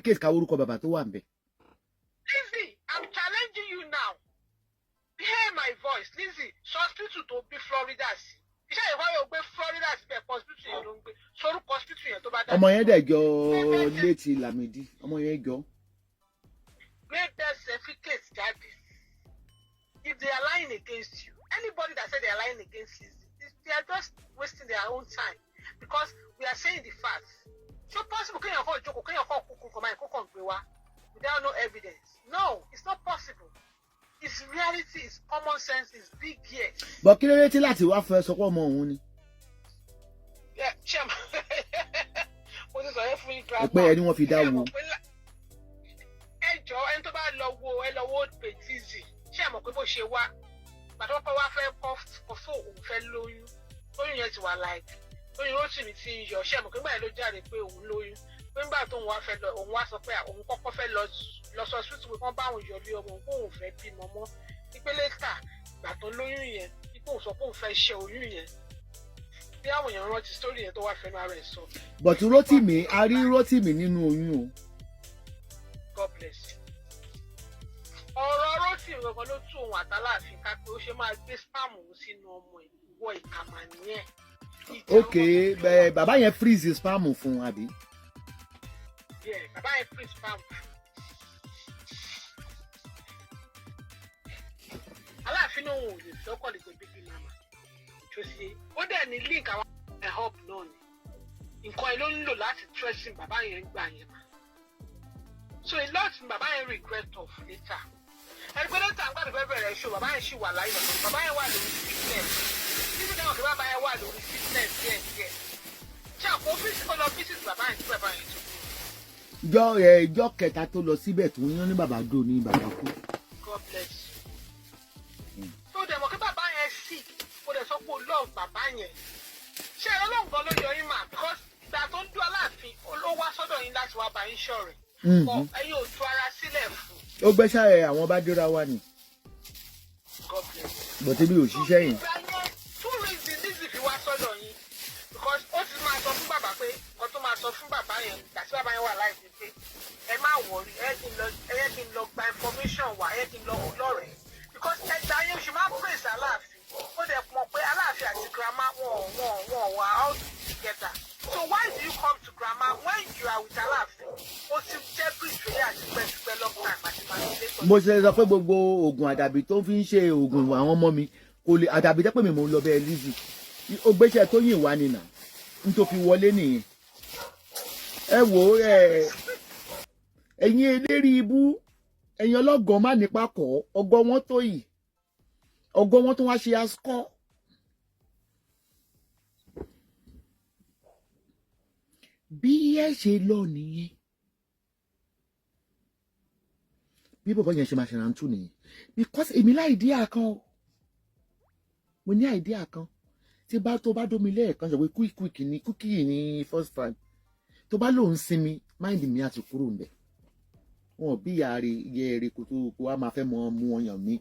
certificate ká orúkọ bàbá tó wà ńbẹ̀. Lizzie, I'm challenging you now. Hear my voice, Lizzie. Hospital to be Florida. Iṣẹ́ ìwá yóò gbé Florida síbẹ̀ hospital yẹn ló ń gbé. Sorúkọ hospital yẹn tó bá dá. Ọmọ yẹn dẹ̀ jọ létí Lámìdí. Ọmọ yẹn jọ. Great death certificate jáde. If they are lying against you, anybody that said they are lying against you, they are just wasting their own time because we are saying the facts. So possible can you call Joko, can you call Kuku for my Kuku without no evidence? No, it's not possible. It's reality, it's common sense, it's big yes. But kí ló dé tí láti wá fẹ́ sọ pé ọmọ òun ni? Yeah, Chema. Mo ti sọ yẹn fún yín grandma. Pé ẹni wọ́n fi dá wo. Ẹ jọ̀ọ́ ẹni tó bá lọ wo page Lizzie. Ṣé ẹ mọ̀ pé bó ṣe wá? Bàtọ́ pé wá fẹ́ kọ́ fún òun fẹ́ lóyún. Lóyún yẹn ti wà like. Lóyún ó sì mi ti ń yọ. Ṣé ẹ mọ̀ pé gbà yẹn ló jáde pé òun lóyún. Pé nígbà tó òun wá fẹ́ lọ, òun wá sọ pé òun kọ́kọ́ fẹ́ lọ sọ hospital pé wọ́n bá òun yọ lé ọmọ òun kó òun fẹ́ bímọ mọ́. Ìpele ta ìgbà tó lóyún yẹn, ipò òun sọ pé òun fẹ́ ṣe oyún yẹn. Bí àwọn èèyàn rántí story yẹn tó wá fẹ́nu ara ẹ̀ sọ. But Rótìmí, a rí Rótìmí nínú oyún o. God bless you. Ọ̀rọ̀ Rótìmí gangan ló tú òun àtàláàfin ká pé ó ṣe máa gbé spam òun sínú ọmọ ìwọ ìkàmà nìyẹn. Okay, bàbá yẹn freeze spam fún àbí? Yeah, bàbá yẹn freeze spam. Aláàfin náà ò lè lọ́kọ̀ lè gbé bíbí mama. Tó ṣe ó dẹ̀ ní link àwọn help náà ni. Nǹkan ẹ̀ ló ń lò láti threaten bàbá yẹn gbà yẹn mà. So a lot in bàbá yẹn regret of later. Ẹni pé later nígbà tó fẹ́ bẹ̀rẹ̀ show bàbá yẹn ṣì wà láyé lọ́dọ̀. Bàbá yẹn wà lórí sickness. Títí dáhùn kí bàbá yẹn wà lórí sickness díẹ̀. Ṣé àpò ọ́fíìsì kọ́ lọ visit bàbá yẹn tí bàbá yẹn tó kú? Ìjọ kẹta tó lọ síbẹ̀ tó yán ní bàbá dò ní bàbá kú. God bless you. So dẹ̀ mọ̀ kí bàbá yẹn sick kó dẹ̀ sọ pé o love bàbá yẹn. Ṣé Ọlọ́run gan ló yọ yín mà? Because ìgbà tó ń dún Aláàfin ó wá sọ́dọ̀ yín láti wá bá yín ṣọ̀rẹ́. Ẹ̀yin ò tú ara sílẹ̀ fún. Ó gbẹ́sà àwọn bá dúra wá ni. God bless you. Bọ̀tẹ́ bí ò ṣiṣẹ́ yìí. Two reasons Lizzie fi wá sọ́dọ̀ yín because ó ti máa sọ fún bàbá pé ó tún máa sọ fún bàbá yẹn àti bàbá yẹn wà láìpẹ́ pé ẹ má wọrí ẹ kí n lọ gba information wá ẹ kí n lọ lọ́rẹ̀ẹ́ because ẹgbẹ́ ayé oṣù máa praise Aláàfin ó dẹ̀ mọ̀ pé Aláàfin àti grandma wọn wà all together so why do you come to grandma when you are with Aláàfin ó ti jẹ́ bíjòyè àti pẹ́ẹ́pẹ́ long time àti manipulation. Mo ṣe sọ pé gbogbo oògùn àdàbí tó fi ń ṣe oògùn àwọn ọmọ mi kò lè àdàbí tẹ́ pé mi mò ń lọ bẹ́ẹ̀ Lizzie ó gbéṣẹ́ tó yìn wá nìyà n tó fi wọlé nìyẹn. Ẹ wò ó ẹ̀yin eléri ibú ẹ̀yin ọlọ́gàn má nípa kọ́ ọgọ́ wọn tó yìí ọgọ́ wọn tó wá ṣe asukọ́. Bí ẹ ṣe lọ nìyẹn bí bàbá yẹn ṣe máa ṣe rántú nìyẹn because èmi láìdíà kan mo ní àìdíà kan tí bá tó bá dómi lẹ́ẹ̀kan ṣe pé quick ni cookie ni first time tó bá lòun sinmi mind mi àti kúrò ń bẹ̀ wọn bí yẹ èrè kó tó kó wá máa fẹ́ mọ mú ọyàn mi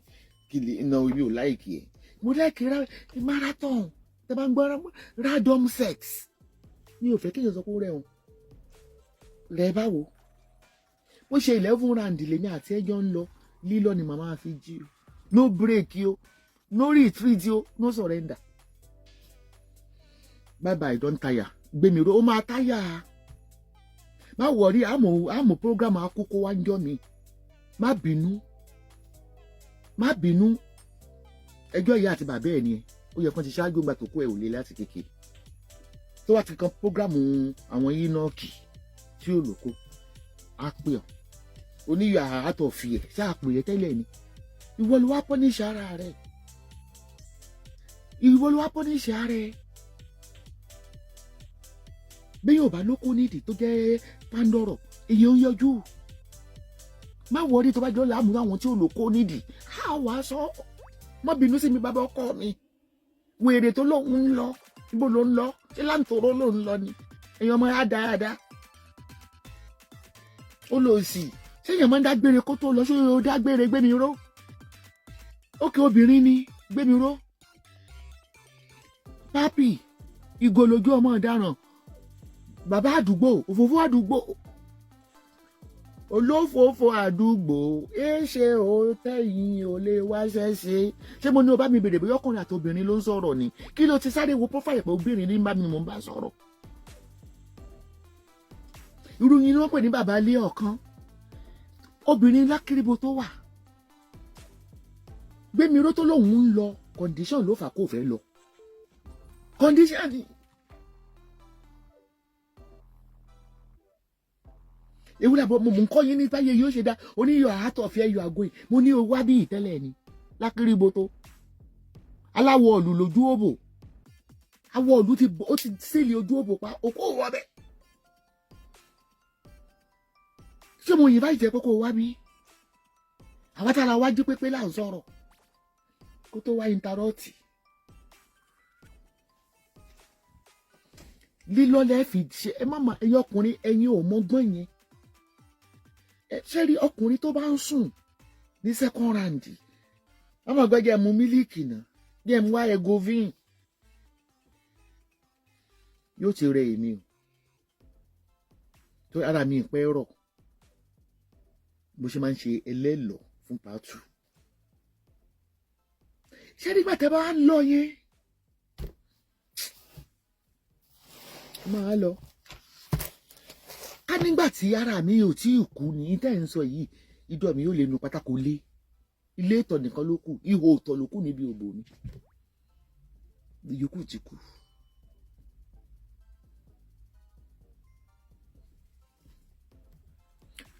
kí lè ná orí ò láìkì ẹ̀ mo láìkì marathon tẹ bá ń gbọ́ random sex mi ò fẹ́ kí èèyàn sọ pé ó rẹ̀ wọn rẹ̀ báwo bó ṣe 11 round lèmi àti ẹjọ́ ń lọ lílọ ni màmá fi jí o no break o no retreat o no surrender bye bye don tire gbẹmí ro ó máa táyà má wọrí àmọ́ program àkókò wá ń jọ mi má bínú ẹjọ́ ìyá àti bàbá ẹ̀ ni ó yẹ kán ti ṣáájú gba tó kó ẹ̀ ò lé láti kékeré tó wá ti kan program àwọn yìí náà kì tí ò lóko á pè ọ́ oníyọ àtọ̀ fi ẹ̀ ṣáà pè é tẹ́lẹ̀ ni ìwọ ló wá pọ́níṣì ara rẹ̀ bí yóò bá lóko nídìí tó jẹ́ pandoro èyí ń yọjú má wọrí tó bá jọ láàmú àwọn tí ò lóko nídìí á wàá sọ má bínú sí mi bàbá ọkọ mi wèrè tó lóun ń lọ ibo ló ń lọ ṣé láǹtòrò ló ń lọ ni èèyàn ọmọ yá dáadáa ó lọ sí ṣé èèyàn máa ń dágbére kó tó lọ ṣé ó dágbére gbé mi ró ókè obìnrin ni gbé mi ró pápì ìgò lójú ọmọ ọ̀daràn bàbá àdúgbò òfófó àdúgbò olófòófó àdúgbò ṣe ò tẹ̀yìn ò lè wáṣẹ́ ṣe mo ní o bá mi bèrè bóyá ọkùnrin àti obìnrin ló ń sọ̀rọ̀ ni kí ló ti sáré wo profile pé obìnrin ní bá mi mò ń bá sọ̀rọ̀ irú yín ni wọ́n pè ní bàbá ilé ọ̀kan obìnrin lákìrìbò tó wà gbémi ró tó lóun ń lọ condition ló fà kó fẹ́ lọ condition ni. ewúrẹ́ àbọ̀ mo ń kọ́ yín ní táyé yóò ṣe dá oníyọ̀ àátọ̀ fẹ́ yọ àgọ́ yìí mo ní owó bí ìtẹ́lẹ̀ ni lákìrìbò tó aláwọ̀ ọ̀lù lójú òbò àwọ̀ ọ̀lù ó ti sílì ojú òbò pa òkú òwò ọbẹ̀ ṣé mo yìnbá ìjẹ́ pé kó wá bí àwọn tá a la wájú pépé là ń sọ̀rọ̀ kó tó wá intarọ́ọ̀tì lílọ́lẹ̀ fi ṣe ẹ má máa ẹyọ ọkùnrin ẹyin ò mọ́gbọ́n yẹn ṣé rí ọkùnrin tó bá ń sùn ní second round ọmọ ẹgbẹ́ jẹ́ mu mílíìkì náà jẹ́ mu wá egovin yóò ti rẹ èmi o tó ara mi ìpẹ́ rọ̀ bó ṣe máa ń ṣe ẹlẹ́lọ̀ fún pàtó ṣé nígbà tẹ́ bá ń lọ yẹn máa lọ ká nígbà tí ara mi ò tí ì kú ní tẹ́ ń sọ yìí idọ̀ mi yóò lè nu pátákó lé ilé ìtọ̀ nìkan ló kù ihò ìtọ̀ ló kù níbi òbò mi ìyókù ti kù.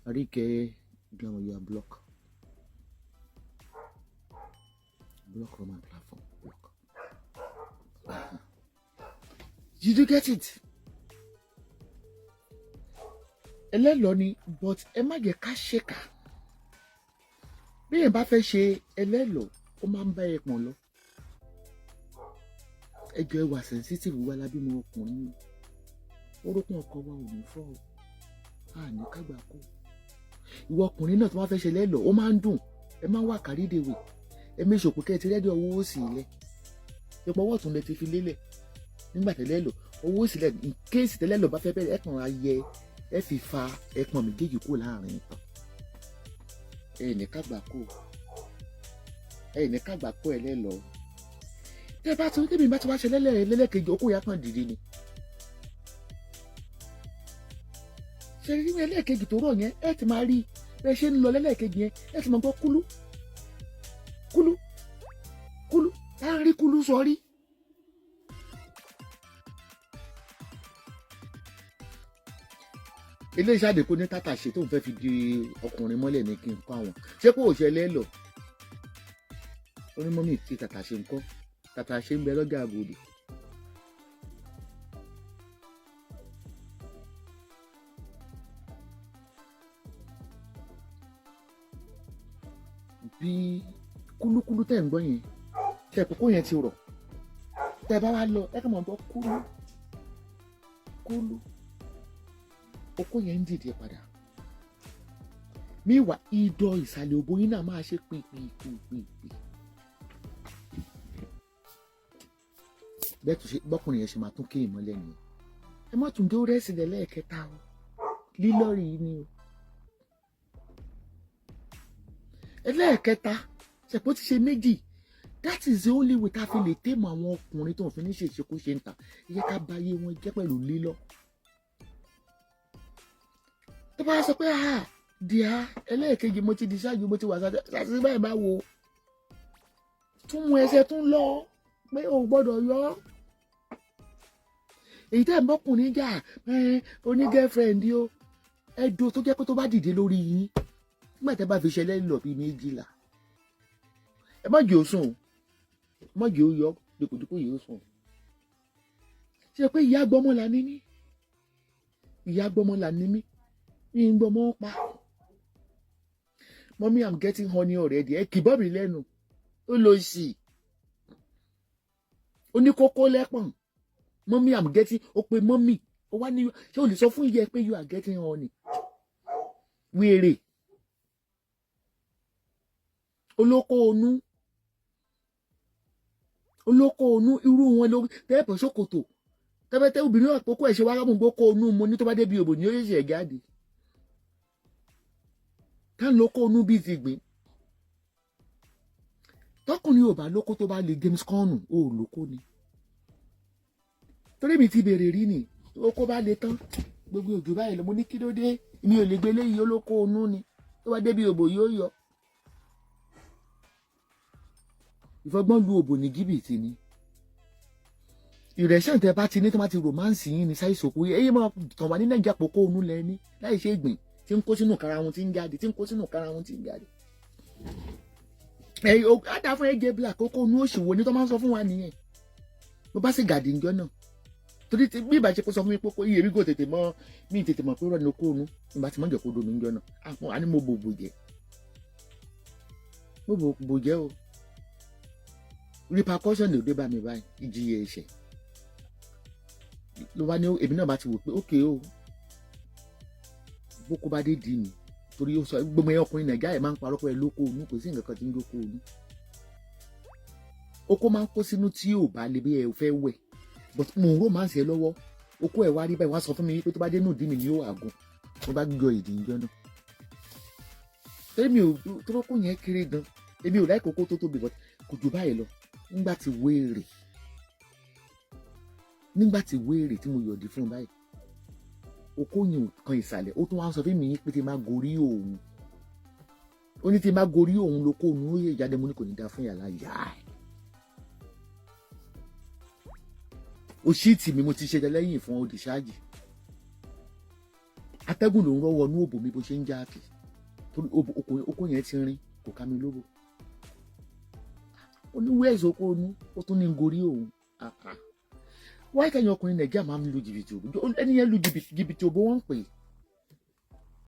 Arike Glamour, you are blocked. Block from my platform. Block. Did you get it? Ẹlẹ́lọ̀ ni but ẹ má jẹ́ ká ṣèkà. Bí èèyàn bá fẹ́ ṣe ẹlẹ́lọ̀, ó máa ń bá ẹ pọ̀n lọ. Ẹ jọ ẹ wà sensitive wá lábímọ ọkùnrin. Orókùn ọkọ wa ò ní fọ́ ọ. Àní kágbà kú. Ìwọ ọkùnrin náà tó wá fẹ́ ṣe lẹ́lọ̀ ó máa ń dùn ẹ máa ń wà kárìdèwè ẹ mí ṣòkò kẹ́ ẹ ti rẹ́dí ọwọ́ òsì ilẹ̀ ipò ọwọ́ ọ̀tún lẹ ti fi lélẹ̀ nígbà tẹ́lẹ̀ lọ ọwọ́ òsì lẹ̀ in case tẹ́lẹ̀ lọ bá fẹ́ bẹ̀rẹ̀ ẹ̀kan ayẹ ẹ fi fa ẹpọ̀n méjèèjì kúrò láàrin ìtàn ẹ ní kágbà kó ẹ lẹ́lọ tẹ́ bá tún tẹ́mi bá ti wá ṣe lẹ́lẹ́kejì okó ya kàn dìde ni ṣe rí ẹlẹ́ẹ̀kejì tó rọ̀ yẹn ẹ ti máa rí ẹ ṣe ń lọ lẹ́lẹ́ẹ̀kejì yẹn ẹ ti máa gbọ́ kúlú kúlú kúlú tá a rí kúlú sọ rí. iléeṣẹ́ àdèkò ní tàtà ṣe tóun fẹ́ fi di ọkùnrin mọ́lẹ̀ ní kí n kọ́ àwọn ṣé kò ṣe lẹ́lọ̀ onímọ̀mí ti tàtà ṣe ń kọ́ tàtà ṣe ń bẹ lọ́jà àbòdì. bí kúlúkúlú tẹ̀ ń gbọ́ yẹn tẹ̀ kókó yẹn ti rọ̀ tẹ̀ bá wá lọ ẹ kàn máa gbọ́ kúlú kúlú okó yẹn ń dìde padà míwà ìdọ̀ ìsàlẹ̀ òbó yín náà máa ṣe pèpèpèpè bẹ́ẹ̀ tó ṣe bọ́kùnrin yẹn ṣe máa tún kéèmọ́ lẹ́nu ẹ má tún dé ó rẹ́sì lẹ́lẹ́ẹ̀kẹta o lílọ́rì yìí ni o. ẹlẹ́ẹ̀kẹta ṣẹ̀pọ̀ ti ṣe méjì that is the only way tá a fi lè tẹ́mọ̀ àwọn ọkùnrin tó ń fi ní ṣe ìṣekúṣe ń tà yẹ ká bá yé wọn jẹ́ pẹ̀lú lílọ́. tó bá sọ pé dìá ẹlẹ́ẹ̀kejì mo ti di ṣáájú mo ti wà sàṣì báyìí bá wo tún mú ẹsẹ̀ tún lọ pé o gbọ́dọ̀ yọ èyí tẹ́ ẹ̀ bọ́kùnrin jà oní girlfriend o ẹ̀dùn tó jẹ́ pé tó bá dìde lórí yín nígbà tẹ́ bá fi ṣẹlẹ̀ lọ bíi méjìlá ẹ má jẹ́ òsùn má jẹ́ òyọ́ dèkòdèkò yìí òsùn ṣe pé ìyá gbọ́mọ là ní mí ìyá gbọ́mọ là ní mí ní gbọ́mọ pa mommy I'm getting honey already ẹ kì bọ́ mi lẹ́nu ó lọ sí oníkókó lẹ́pọ̀n mommy I'm getting ó pe mommy ó wá ní ṣé o lè sọ fún ìyá ẹ pé you are getting honey wèrè olóko onú irú wọn lórí tẹ́ẹ̀pọ̀ ṣòkòtò tẹ́bẹ́tẹ́ obìnrin àpòkò ẹ̀ṣẹ̀ wàá mú gbókò onú mo ní tó bá débi òbò ní oríṣi ẹ̀ jáde tá ń lóko inú bíi ti gbìn tọkùnrin ò bá lóko tó bá lè James kọ́ọ̀nù ó lóko ni torí mi ti bèrè rí ni oko bá lè tán gbogbo òjò báyìí lọ mo ní kí ló dé mi ò lè gbé léyìí olóko inú ni tó bá débi òbò yóò yọ ìfọgbọ́n lu òbò ní jìbìtì ni ìrẹsẹ̀ tẹ bá ti ní tó bá ti romance yín ní sáyé sòkò èyí máa tàn wá ní nàìjíríà pòkó inú lẹ ní láì ṣe ìgbìn tí ń kó sínú kára wọn tí ń jáde tí ń kó sínú kára wọn tí ń jáde àdá fún ẹgẹ black kókó inú òṣìwò ní tó máa ń sọ fún wa nìyẹn ló bá sì gàdí ìjọ náà torí bí ìbàjẹ́ kó sọ fún mi pé iye mi kò tètè mọ mi tètè mọ̀ pé rọ́ọ̀nù okó inú ìgbà tí mo jẹ́ kó domi ìjọ náà àní mo bòbò jẹ́ o repercussion ló dé bá mi báyìí ìjìyà ẹ̀ṣẹ̀ ló bá ní èmi náà bá ti wò pé ókè o bókó bá dé dì mí torí ó sọ gbogbo ẹ̀yàn ọkùnrin nàìjíríà máa ń parọ́ pé lóko inú kò sí nǹkan kan tí ń lóko inú oko máa ń kó sínú tí ò bá lè bí ẹ fẹ́ wẹ̀ but mo ń rò máa ń ṣe lọ́wọ́ oko ẹ̀ wá rí báyìí wá sọ fún mi pé tó bá dé nù dí mi ni yóò àgùn mo bá gbígbọ ìdí ìjọ náà èmi ò tó kó yẹn kéré gan èmi ò láì kókó tó tóbi but kò jù báyìí lọ nígbà tí wéèrè tí mo yọ̀dí fún un báyìí okó yẹn ò kan ìsàlẹ̀ ó tún wá ń sọ fún mi pé tí máa gorí òun ó ní tí máa gorí òun lóko òun ó yẹ ìjáde mo ní kò ní dá fún yàrá ìyá ẹ̀ òṣìtì mi mo ti ṣe lẹ́yìn fún odi ṣáàjì atẹ́gùn ló ń rọ́wọ́ ní òbò mi bó ṣe ń jáàkì torí okó yẹn ti rin kò ká mi lóbò oníwẹ̀ẹ́sì okó onú ó tún ní gorí òun wáyé kẹyìn ọkùnrin nàìjíríà máa ń lu jìbìtì òbó ẹni yẹn lu jìbìtì òbó wọn ń pè